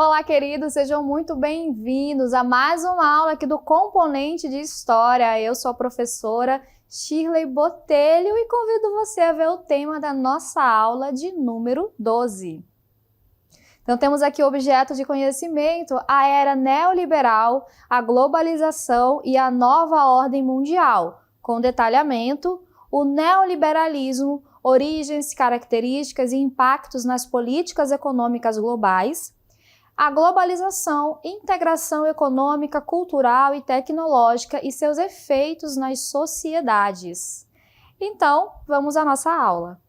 Olá, queridos, sejam muito bem-vindos a mais uma aula aqui do Componente de História. Eu sou a professora Shirley Botelho e convido você a ver o tema da nossa aula de número 12. Então, temos aqui o objeto de conhecimento, a era neoliberal, a globalização e a nova ordem mundial, com detalhamento, o neoliberalismo, origens, características e impactos nas políticas econômicas globais, a globalização, integração econômica, cultural e tecnológica e seus efeitos nas sociedades. Então, vamos à nossa aula.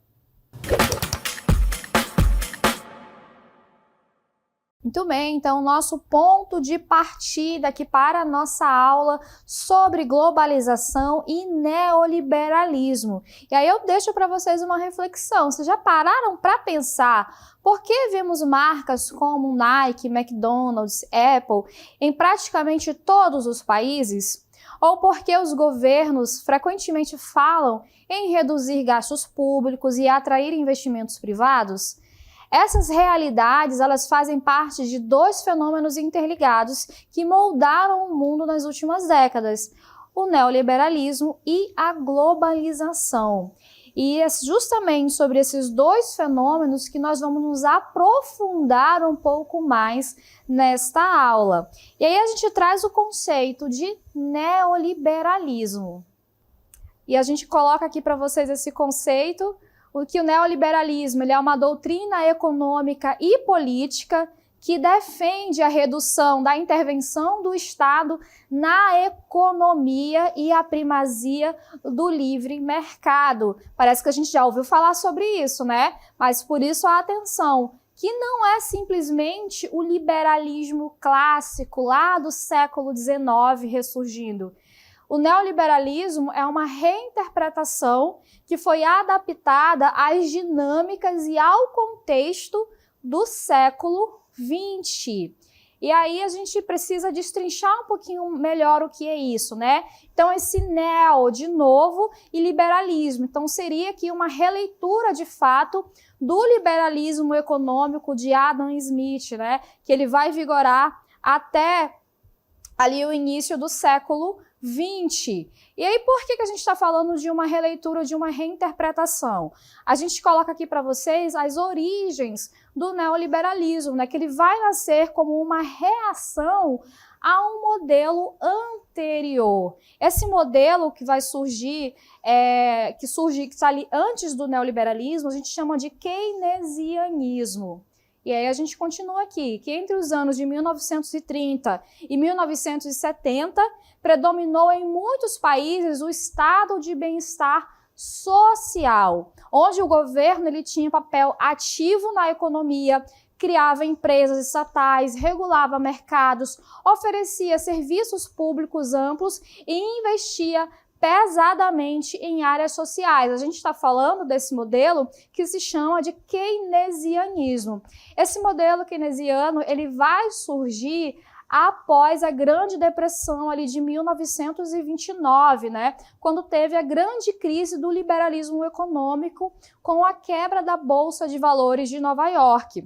Muito bem, então nosso ponto de partida aqui para a nossa aula sobre globalização e neoliberalismo. E aí eu deixo para vocês uma reflexão. Vocês já pararam para pensar por que vemos marcas como Nike, McDonald's, Apple em praticamente todos os países? Ou porque os governos frequentemente falam em reduzir gastos públicos e atrair investimentos privados? Essas realidades, elas fazem parte de dois fenômenos interligados que moldaram o mundo nas últimas décadas, o neoliberalismo e a globalização. E é justamente sobre esses dois fenômenos que nós vamos nos aprofundar um pouco mais nesta aula. E aí a gente traz o conceito de neoliberalismo. E a gente coloca aqui para vocês esse conceito. O neoliberalismo ele é uma doutrina econômica e política que defende a redução da intervenção do Estado na economia e a primazia do livre mercado. Parece que a gente já ouviu falar sobre isso, né? Mas por isso a atenção, que não é simplesmente o liberalismo clássico lá do século XIX ressurgindo. O neoliberalismo é uma reinterpretação que foi adaptada às dinâmicas e ao contexto do século XX. E aí a gente precisa destrinchar um pouquinho melhor o que é isso, né? Então esse neo, de novo, e liberalismo. Então seria aqui uma releitura, de fato, do liberalismo econômico de Adam Smith, né? Que ele vai vigorar até ali o início do século XX. E aí, por que a gente está falando de uma releitura, de uma reinterpretação? A gente coloca aqui para vocês as origens do neoliberalismo, né? Que ele vai nascer como uma reação a um modelo anterior. Esse modelo que vai surgir, que está ali antes do neoliberalismo, a gente chama de keynesianismo. E aí a gente continua aqui, que entre os anos de 1930 e 1970, predominou em muitos países o estado de bem-estar social, onde o governo ele tinha papel ativo na economia, criava empresas estatais, regulava mercados, oferecia serviços públicos amplos e investia pesadamente em áreas sociais. A gente está falando desse modelo que se chama de keynesianismo. Esse modelo keynesiano ele vai surgir após a Grande Depressão ali de 1929, né? Quando teve a grande crise do liberalismo econômico com a quebra da Bolsa de Valores de Nova York.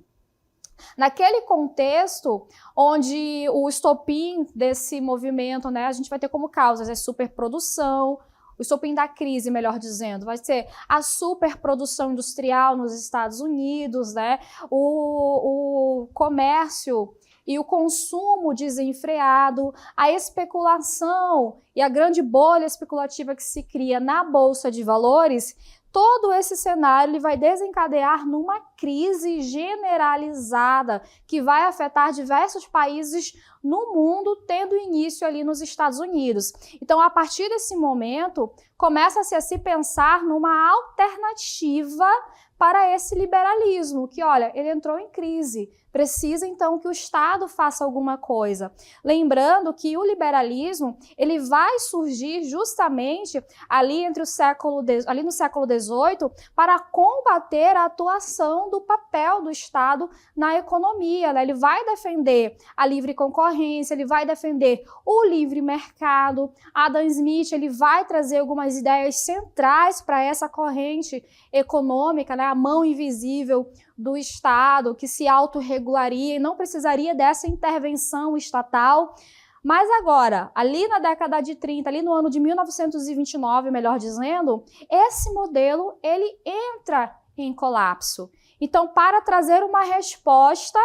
Naquele contexto, onde o estopim desse movimento, né, a gente vai ter como causas a superprodução, o estopim da crise, melhor dizendo, vai ser a superprodução industrial nos Estados Unidos, né, o comércio e o consumo desenfreado, a especulação e a grande bolha especulativa que se cria na Bolsa de Valores. Todo esse cenário ele vai desencadear numa crise generalizada que vai afetar diversos países no mundo, tendo início ali nos Estados Unidos. Então, a partir desse momento, começa-se a se pensar numa alternativa para esse liberalismo, que, olha, ele entrou em crise, precisa então que o Estado faça alguma coisa. Lembrando que o liberalismo, ele vai surgir justamente ali no século XVIII para combater a atuação do papel do Estado na economia, né? Ele vai defender a livre concorrência, ele vai defender o livre mercado. Adam Smith, ele vai trazer algumas ideias centrais para essa corrente econômica, né? a mão invisível do Estado, que se autorregularia e não precisaria dessa intervenção estatal. Mas agora, ali na década de 30, ali no ano de 1929, melhor dizendo, esse modelo ele entra em colapso. Então, para trazer uma resposta,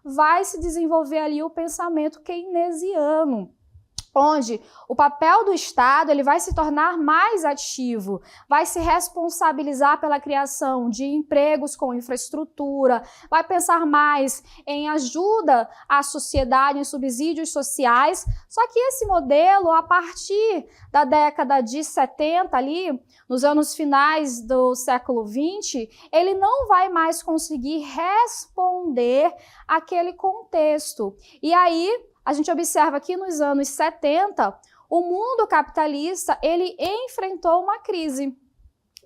vai se desenvolver ali o pensamento keynesiano, onde o papel do Estado ele vai se tornar mais ativo, vai se responsabilizar pela criação de empregos com infraestrutura, vai pensar mais em ajuda à sociedade, em subsídios sociais. Só que esse modelo, a partir da década de 70, ali, nos anos finais do século XX, ele não vai mais conseguir responder àquele contexto. E aí, a gente observa que nos anos 70, o mundo capitalista ele enfrentou uma crise,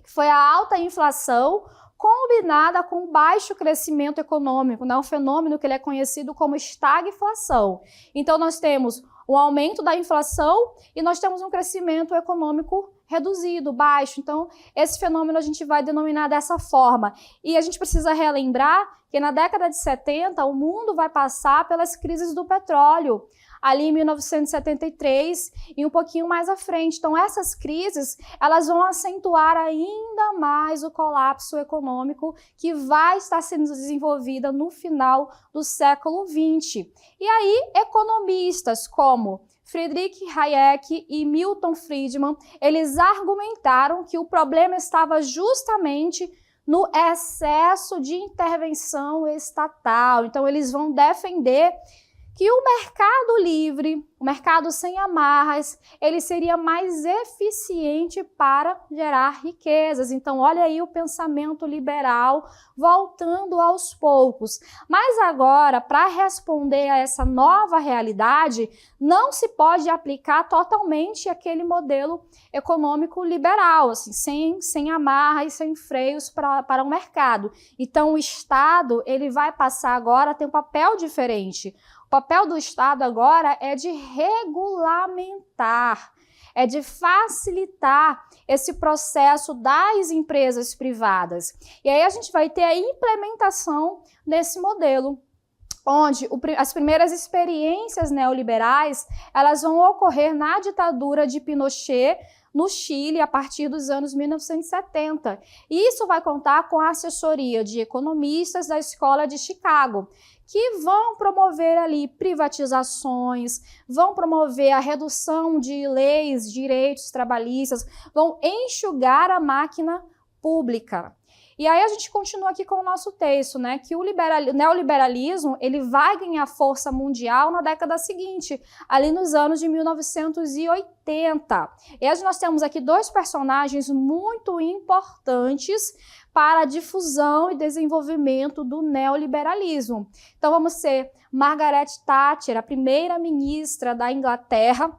que foi a alta inflação combinada com baixo crescimento econômico, né? Um fenômeno que ele é conhecido como estagflação. Então, nós temos um aumento da inflação e nós temos um crescimento econômico reduzido, baixo. Então, esse fenômeno a gente vai denominar dessa forma. E a gente precisa relembrar que na década de 70, o mundo vai passar pelas crises do petróleo, ali em 1973 e um pouquinho mais à frente. Então, essas crises, elas vão acentuar ainda mais o colapso econômico que vai estar sendo desenvolvida no final do século XX. E aí, economistas como Friedrich Hayek e Milton Friedman, eles argumentaram que o problema estava justamente no excesso de intervenção estatal. Então, eles vão defender que o mercado livre, o mercado sem amarras, ele seria mais eficiente para gerar riquezas. Então, olha aí o pensamento liberal voltando aos poucos. Mas agora, para responder a essa nova realidade, não se pode aplicar totalmente aquele modelo econômico liberal, assim, sem amarras, sem freios para o mercado. Então, o Estado ele vai passar agora a ter um papel diferente. O papel do Estado agora é de regulamentar, é de facilitar esse processo das empresas privadas. E aí a gente vai ter a implementação desse modelo, onde as primeiras experiências neoliberais elas vão ocorrer na ditadura de Pinochet, no Chile, a partir dos anos 1970. E isso vai contar com a assessoria de economistas da Escola de Chicago, que vão promover ali privatizações, vão promover a redução de leis, direitos trabalhistas, vão enxugar a máquina pública. E aí a gente continua aqui com o nosso texto, né, que o neoliberalismo ele vai ganhar força mundial na década seguinte, ali nos anos de 1980. E hoje nós temos aqui dois personagens muito importantes para a difusão e desenvolvimento do neoliberalismo. Então vamos ter Margaret Thatcher, a primeira-ministra da Inglaterra,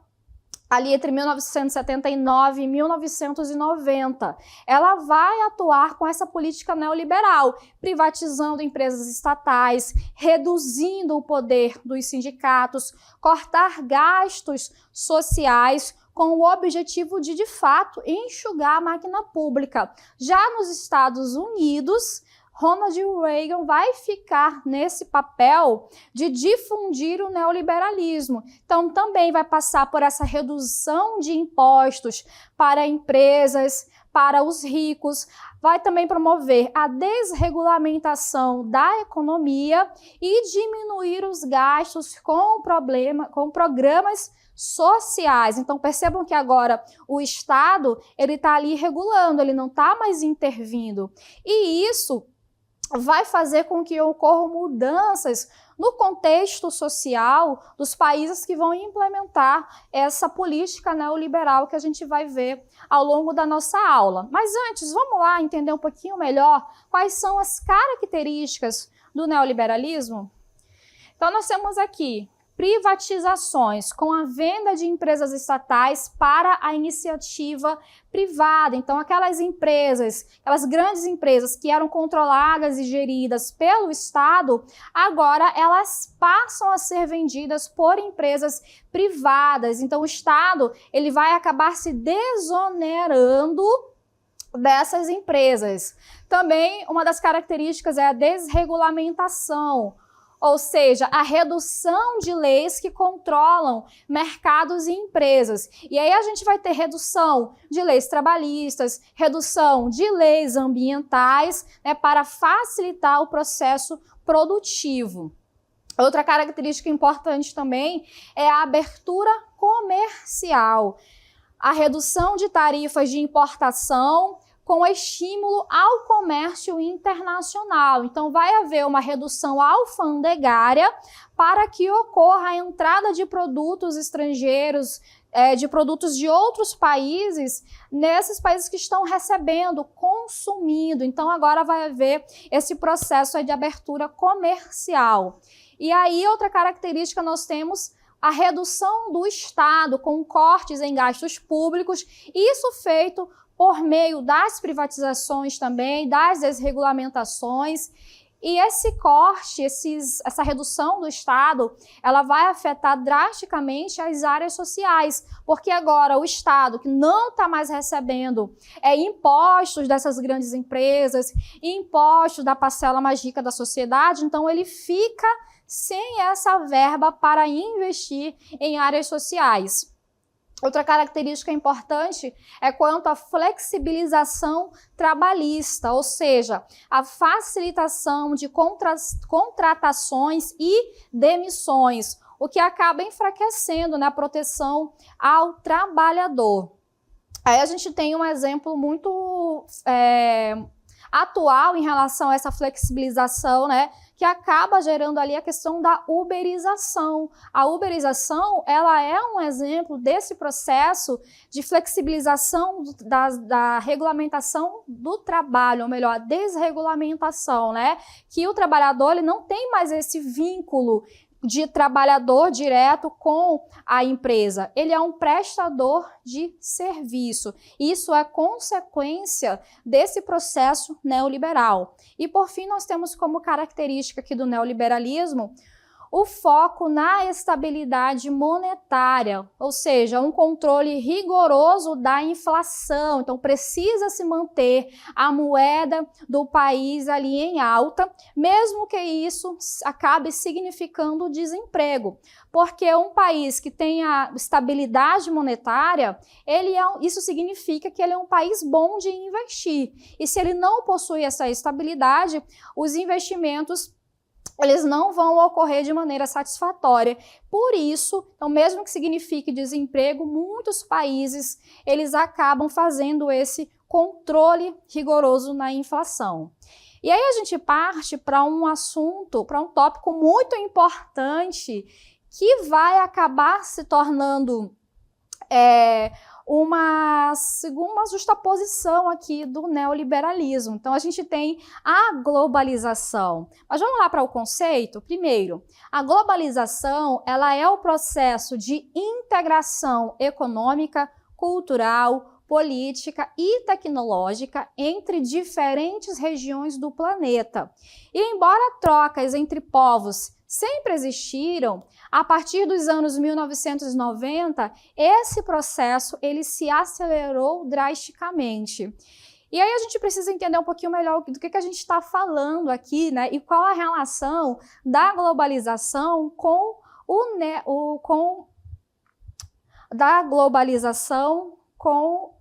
ali entre 1979 e 1990. Ela vai atuar com essa política neoliberal, privatizando empresas estatais, reduzindo o poder dos sindicatos, cortar gastos sociais, com o objetivo de fato, enxugar a máquina pública. Já nos Estados Unidos, Ronald Reagan vai ficar nesse papel de difundir o neoliberalismo. Então, também vai passar por essa redução de impostos para empresas, para os ricos, vai também promover a desregulamentação da economia e diminuir os gastos com programas sociais. Então, percebam que agora o Estado ele está ali regulando, ele não está mais intervindo. E isso vai fazer com que ocorram mudanças no contexto social dos países que vão implementar essa política neoliberal que a gente vai ver ao longo da nossa aula. Mas antes, vamos lá entender um pouquinho melhor quais são as características do neoliberalismo? Então, nós temos aqui privatizações, com a venda de empresas estatais para a iniciativa privada. Então, aquelas empresas, aquelas grandes empresas que eram controladas e geridas pelo Estado, agora elas passam a ser vendidas por empresas privadas. Então, o Estado ele vai acabar se desonerando dessas empresas. Também uma das características é a desregulamentação, ou seja, a redução de leis que controlam mercados e empresas. E aí a gente vai ter redução de leis trabalhistas, redução de leis ambientais, né, para facilitar o processo produtivo. Outra característica importante também é a abertura comercial, a redução de tarifas de importação com estímulo ao comércio internacional. Então, vai haver uma redução alfandegária para que ocorra a entrada de produtos estrangeiros, de produtos de outros países, nesses países que estão recebendo, consumindo. Então, agora vai haver esse processo de abertura comercial. E aí, outra característica, nós temos a redução do Estado com cortes em gastos públicos, isso feito por meio das privatizações também, das desregulamentações. E esse corte, essa redução do Estado, ela vai afetar drasticamente as áreas sociais, porque agora o Estado, que não está mais recebendo impostos dessas grandes empresas, impostos da parcela mais rica da sociedade, então ele fica sem essa verba para investir em áreas sociais. Outra característica importante é quanto à flexibilização trabalhista, ou seja, a facilitação de contratações e demissões, o que acaba enfraquecendo, né, a proteção ao trabalhador. Aí a gente tem um exemplo muito atual em relação a essa flexibilização, né, que acaba gerando ali a questão da uberização. A uberização, ela é um exemplo desse processo de flexibilização da regulamentação do trabalho, ou melhor, a desregulamentação, né? Que o trabalhador ele não tem mais esse vínculo de trabalhador direto com a empresa. Ele é um prestador de serviço. Isso é consequência desse processo neoliberal. E, por fim, nós temos como característica aqui do neoliberalismo o foco na estabilidade monetária, ou seja, um controle rigoroso da inflação. Então, precisa se manter a moeda do país ali em alta, mesmo que isso acabe significando desemprego. Porque um país que tenha estabilidade monetária, isso significa que ele é um país bom de investir. E se ele não possui essa estabilidade, os investimentos eles não vão ocorrer de maneira satisfatória. Por isso, então, mesmo que signifique desemprego, muitos países eles acabam fazendo esse controle rigoroso na inflação. E aí a gente parte para um assunto, para um tópico muito importante que vai acabar se tornando uma justaposição aqui do neoliberalismo. Então, a gente tem a globalização. Mas vamos lá para o conceito? Primeiro, a globalização ela é o processo de integração econômica, cultural, política e tecnológica entre diferentes regiões do planeta. E embora trocas entre povos sempre existiram, a partir dos anos 1990, esse processo ele se acelerou drasticamente. E aí a gente precisa entender um pouquinho melhor do que a gente está falando aqui, né? E qual a relação da globalização com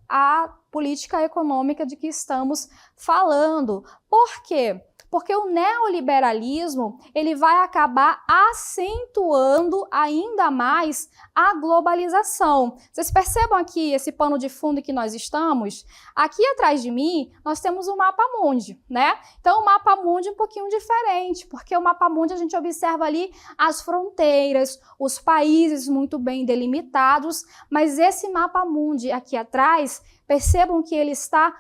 a política econômica de que estamos falando. Por quê? Porque o neoliberalismo ele vai acabar acentuando ainda mais a globalização. Vocês percebam aqui esse pano de fundo que nós estamos? Aqui atrás de mim, nós temos o mapa mundi, né? Então, o mapa mundi é um pouquinho diferente, porque o mapa mundi a gente observa ali as fronteiras, os países muito bem delimitados, mas esse mapa mundi aqui atrás, percebam que ele está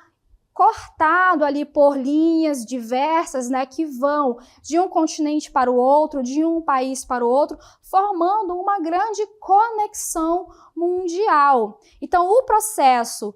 cortado ali por linhas diversas, né, que vão de um continente para o outro, de um país para o outro, formando uma grande conexão mundial. Então, o processo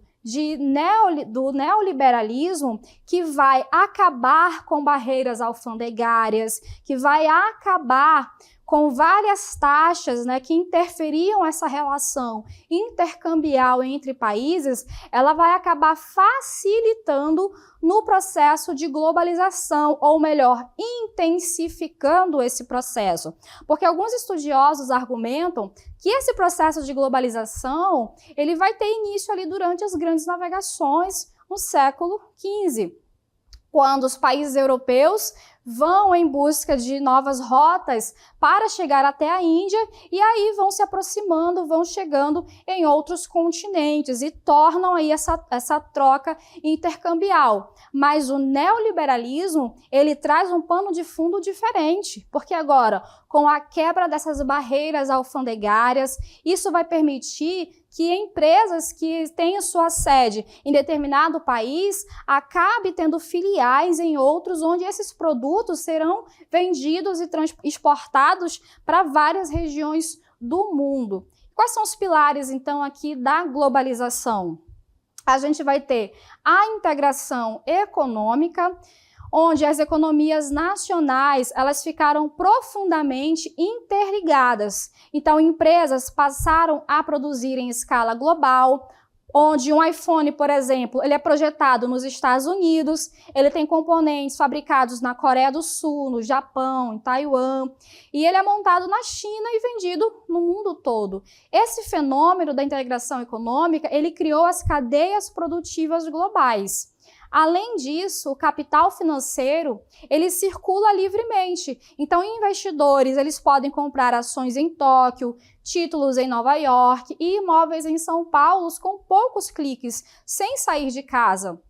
do neoliberalismo que vai acabar com barreiras alfandegárias, que vai acabar com várias taxas, né, que interferiam essa relação intercambial entre países, ela vai acabar facilitando no processo de globalização, ou melhor, intensificando esse processo. Porque alguns estudiosos argumentam que esse processo de globalização, ele vai ter início ali durante as grandes navegações no século XV, quando os países europeus vão em busca de novas rotas para chegar até a Índia e aí vão se aproximando, vão chegando em outros continentes e tornam aí essa troca intercambial. Mas o neoliberalismo, ele traz um pano de fundo diferente, porque agora, com a quebra dessas barreiras alfandegárias, isso vai permitir que empresas que têm sua sede em determinado país acabe tendo filiais em outros, onde esses produtos serão vendidos e exportados para várias regiões do mundo. Quais são os pilares, então, aqui da globalização? A gente vai ter a integração econômica, onde as economias nacionais elas ficaram profundamente interligadas. Então, empresas passaram a produzir em escala global, onde um iPhone, por exemplo, ele é projetado nos Estados Unidos, ele tem componentes fabricados na Coreia do Sul, no Japão, em Taiwan, e ele é montado na China e vendido no mundo todo. Esse fenômeno da integração econômica, ele criou as cadeias produtivas globais. Além disso, o capital financeiro, ele circula livremente. Então, investidores, eles podem comprar ações em Tóquio, títulos em Nova York e imóveis em São Paulo com poucos cliques, sem sair de casa.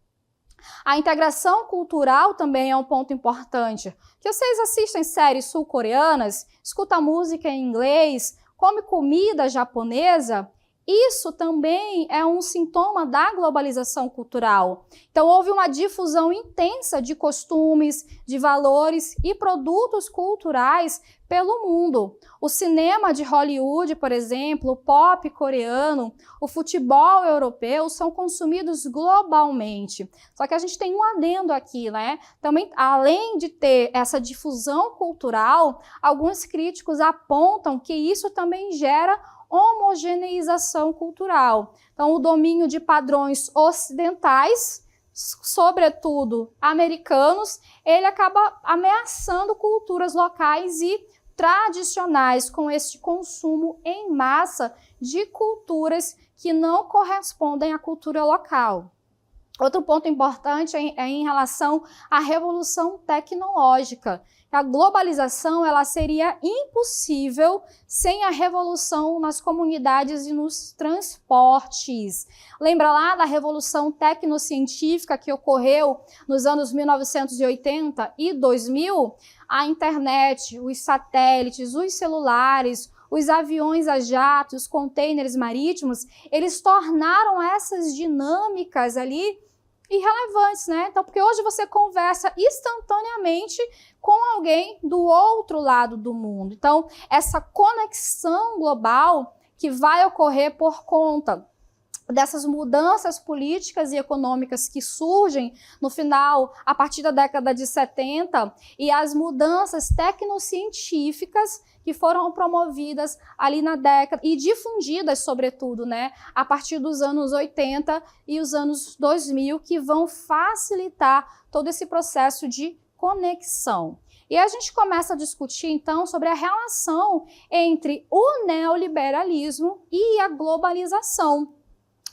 A integração cultural também é um ponto importante. Que vocês assistem séries sul-coreanas, escutam música em inglês, come comida japonesa, isso também é um sintoma da globalização cultural. Então, houve uma difusão intensa de costumes, de valores e produtos culturais pelo mundo. O cinema de Hollywood, por exemplo, o pop coreano, o futebol europeu são consumidos globalmente. Só que a gente tem um adendo aqui, né? Também, além de ter essa difusão cultural, alguns críticos apontam que isso também gera homogeneização cultural. Então, o domínio de padrões ocidentais, sobretudo americanos, ele acaba ameaçando culturas locais e tradicionais com este consumo em massa de culturas que não correspondem à cultura local. Outro ponto importante é em relação à revolução tecnológica. A globalização ela seria impossível sem a revolução nas comunidades e nos transportes. Lembra lá da revolução tecnocientífica que ocorreu nos anos 1980 e 2000? A internet, os satélites, os celulares, os aviões a jato, os containers marítimos, eles tornaram essas dinâmicas ali irrelevantes, né? Então, porque hoje você conversa instantaneamente com alguém do outro lado do mundo. Então, essa conexão global que vai ocorrer por conta dessas mudanças políticas e econômicas que surgem no final, a partir da década de 70, e as mudanças tecnocientíficas que foram promovidas ali na década e difundidas, sobretudo, né, a partir dos anos 80 e os anos 2000, que vão facilitar todo esse processo de conexão. E a gente começa a discutir, então, sobre a relação entre o neoliberalismo e a globalização.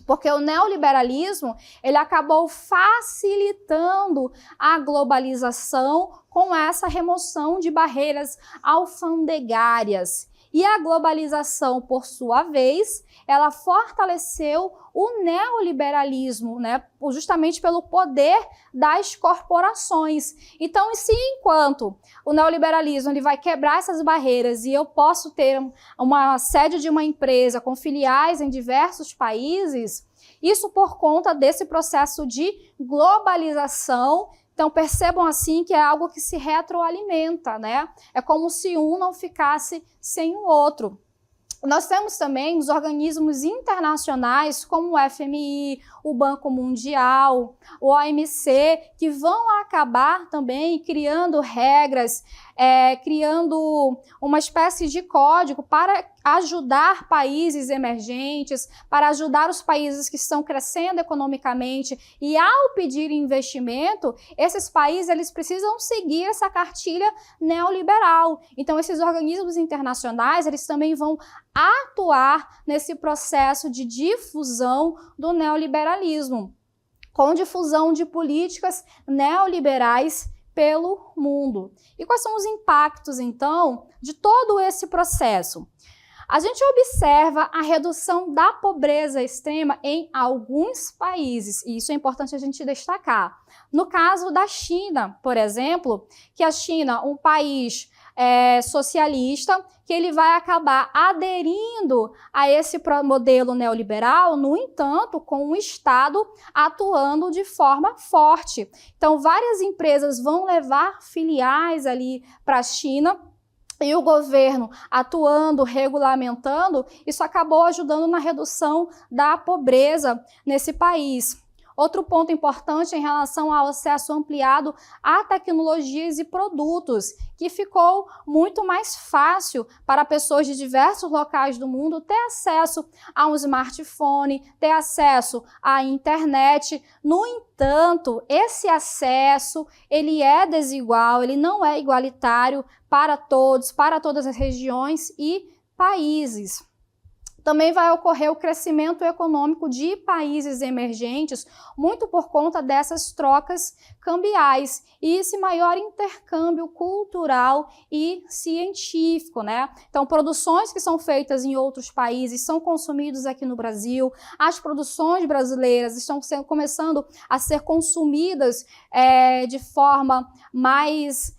Porque o neoliberalismo, ele acabou facilitando a globalização com essa remoção de barreiras alfandegárias. E a globalização, por sua vez, ela fortaleceu o neoliberalismo, né, justamente pelo poder das corporações. Então, se enquanto o neoliberalismo ele vai quebrar essas barreiras e eu posso ter uma sede de uma empresa com filiais em diversos países, isso por conta desse processo de globalização. Então, percebam assim que é algo que se retroalimenta, né? É como se um não ficasse sem o outro. Nós temos também os organismos internacionais, como o FMI, o Banco Mundial, o OMC, que vão acabar também criando regras, criando uma espécie de código para ajudar países emergentes, para ajudar os países que estão crescendo economicamente. E ao pedir investimento, esses países eles precisam seguir essa cartilha neoliberal. Então, esses organismos internacionais eles também vão atuar nesse processo de difusão do neoliberalismo, com difusão de políticas neoliberais pelo mundo. E quais são os impactos, então, de todo esse processo? A gente observa a redução da pobreza extrema em alguns países, e isso é importante a gente destacar. No caso da China, por exemplo, que a China, um país socialista, que ele vai acabar aderindo a esse modelo neoliberal, no entanto, com o Estado atuando de forma forte. Então, várias empresas vão levar filiais ali para a China, e o governo atuando, regulamentando, isso acabou ajudando na redução da pobreza nesse país. Outro ponto importante em relação ao acesso ampliado a tecnologias e produtos, que ficou muito mais fácil para pessoas de diversos locais do mundo ter acesso a um smartphone, ter acesso à internet. No entanto, esse acesso, ele é desigual, ele não é igualitário para todos, para todas as regiões e países. Também vai ocorrer o crescimento econômico de países emergentes, muito por conta dessas trocas cambiais e esse maior intercâmbio cultural e científico, né? Então, produções que são feitas em outros países são consumidas aqui no Brasil, as produções brasileiras estão começando a ser consumidas de forma mais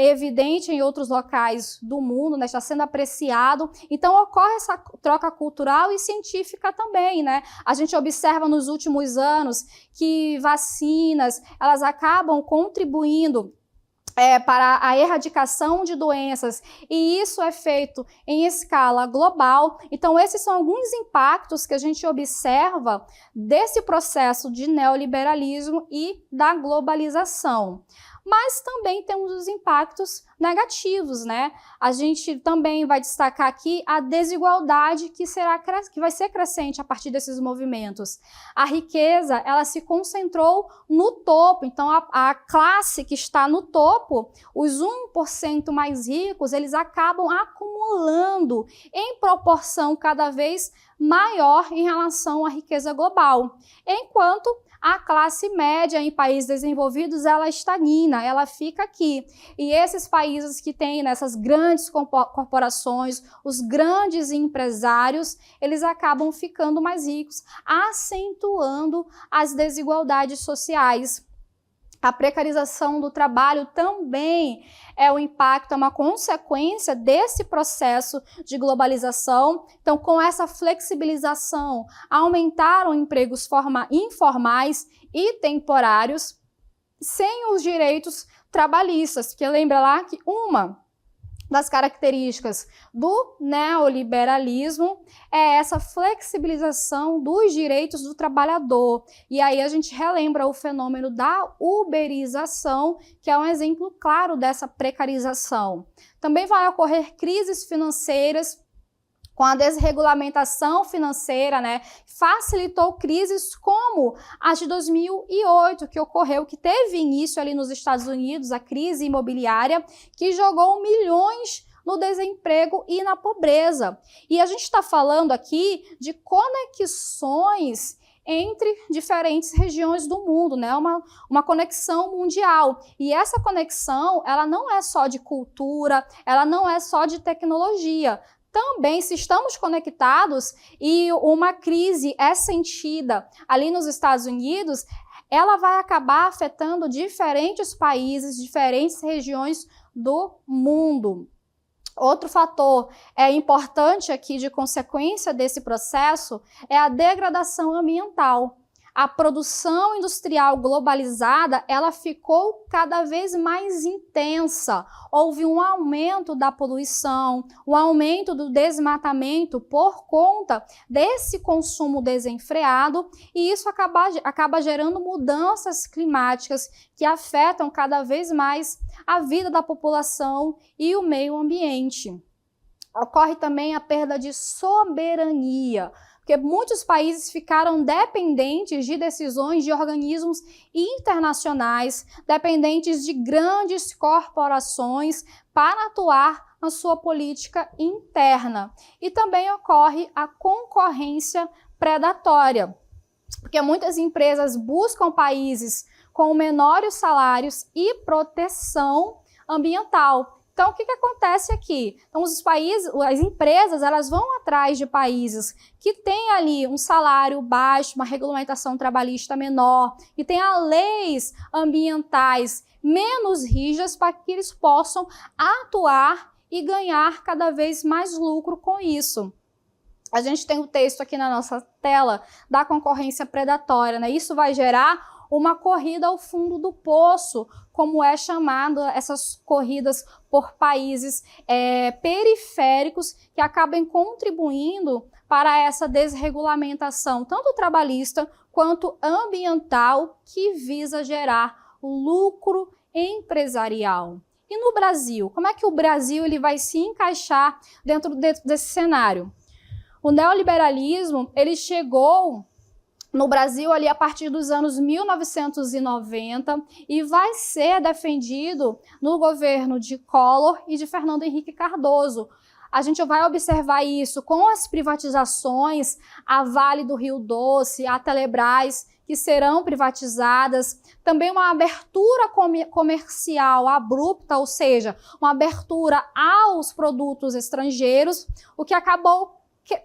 evidente em outros locais do mundo, né? Está sendo apreciado. Então, ocorre essa troca cultural e científica também, né? A gente observa nos últimos anos que vacinas, elas acabam contribuindo para a erradicação de doenças, e isso é feito em escala global. Então, esses são alguns impactos que a gente observa desse processo de neoliberalismo e da globalização. Mas também temos os impactos negativos, né? A gente também vai destacar aqui a desigualdade que vai ser crescente a partir desses movimentos. A riqueza, ela se concentrou no topo, então a classe que está no topo, os 1% mais ricos, eles acabam acumulando em proporção cada vez maior em relação à riqueza global, enquanto a classe média em países desenvolvidos, ela estagna, ela fica aqui. E esses países que têm essas grandes corporações, os grandes empresários, eles acabam ficando mais ricos, acentuando as desigualdades sociais. A precarização do trabalho também é um impacto, é uma consequência desse processo de globalização. Então, com essa flexibilização, aumentaram empregos informais e temporários sem os direitos trabalhistas, porque lembra lá que uma das características do neoliberalismo é essa flexibilização dos direitos do trabalhador. E aí a gente relembra o fenômeno da uberização, que é um exemplo claro dessa precarização. Também vai ocorrer crises financeiras com a desregulamentação financeira, né, facilitou crises como a de 2008, que ocorreu, que teve início ali nos Estados Unidos, a crise imobiliária, que jogou milhões no desemprego e na pobreza. E a gente está falando aqui de conexões entre diferentes regiões do mundo, né? Uma conexão mundial. E essa conexão, ela não é só de cultura, ela não é só de tecnologia. Também, se estamos conectados e uma crise é sentida ali nos Estados Unidos, ela vai acabar afetando diferentes países, diferentes regiões do mundo. Outro fator importante aqui de consequência desse processo é a degradação ambiental. a produção industrial globalizada, ela ficou cada vez mais intensa. Houve um aumento da poluição, um aumento do desmatamento por conta desse consumo desenfreado, e isso acaba gerando mudanças climáticas que afetam cada vez mais a vida da população e o meio ambiente. Ocorre também a perda de soberania, porque muitos países ficaram dependentes de decisões de organismos internacionais, dependentes de grandes corporações para atuar na sua política interna. E também ocorre a concorrência predatória, porque muitas empresas buscam países com menores salários e proteção ambiental. Então, o que acontece aqui? Então, os países, as empresas, elas vão atrás de países que têm ali um salário baixo, uma regulamentação trabalhista menor, e tenha leis ambientais menos rígidas para que eles possam atuar e ganhar cada vez mais lucro com isso. A gente tem o texto aqui na nossa tela da concorrência predatória, né? Isso vai gerar uma corrida ao fundo do poço, como é chamado essas corridas por países periféricos que acabam contribuindo para essa desregulamentação, tanto trabalhista quanto ambiental, que visa gerar o lucro empresarial. E no Brasil, como é que o Brasil ele vai se encaixar dentro desse cenário? O neoliberalismo ele chegou no Brasil ali a partir dos anos 1990 e vai ser defendido no governo de Collor e de Fernando Henrique Cardoso. A gente vai observar isso com as privatizações, a Vale do Rio Doce, a Telebrás, que serão privatizadas, também uma abertura comercial abrupta, ou seja, uma abertura aos produtos estrangeiros, o que acabou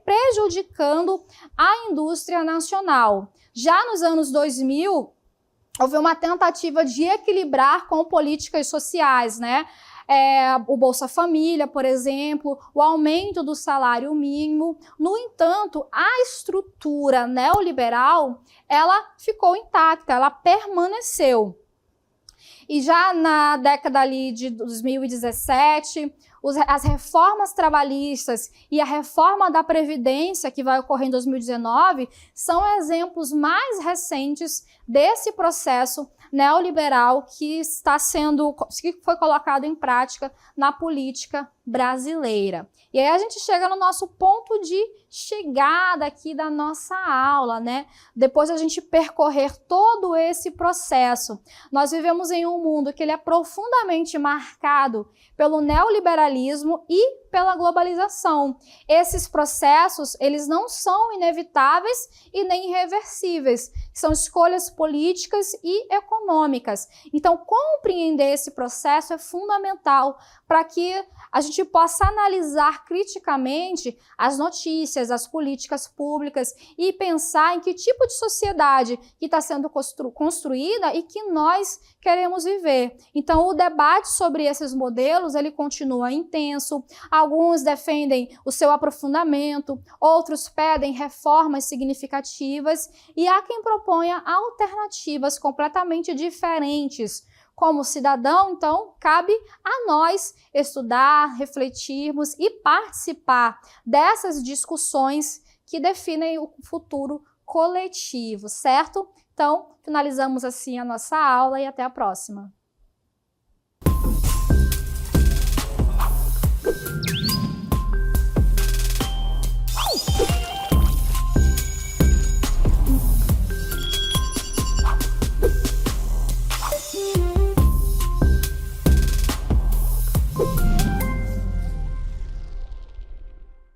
prejudicando a indústria nacional. Já nos anos 2000, houve uma tentativa de equilibrar com políticas sociais, né? O Bolsa Família, por exemplo, o aumento do salário mínimo. No entanto, a estrutura neoliberal, ela ficou intacta, ela permaneceu. E já na década ali de 2017, as reformas trabalhistas e a reforma da Previdência, que vai ocorrer em 2019, são exemplos mais recentes desse processo neoliberal que foi colocado em prática na política brasileira. E aí a gente chega no nosso ponto de chegada aqui da nossa aula, né? Depois a gente percorrer todo esse processo. Nós vivemos em um mundo que ele é profundamente marcado pelo neoliberalismo e pela globalização. Esses processos, eles não são inevitáveis e nem irreversíveis. São escolhas políticas e econômicas. Então, compreender esse processo é fundamental para que a gente possa analisar criticamente as notícias, as políticas públicas e pensar em que tipo de sociedade que está sendo construída e que nós queremos viver. Então, o debate sobre esses modelos, ele continua intenso. Alguns defendem o seu aprofundamento, outros pedem reformas significativas e há quem proponha alternativas completamente diferentes. Como cidadão, então, cabe a nós estudar, refletirmos e participar dessas discussões que definem o futuro coletivo, certo? Então, finalizamos assim a nossa aula e até a próxima.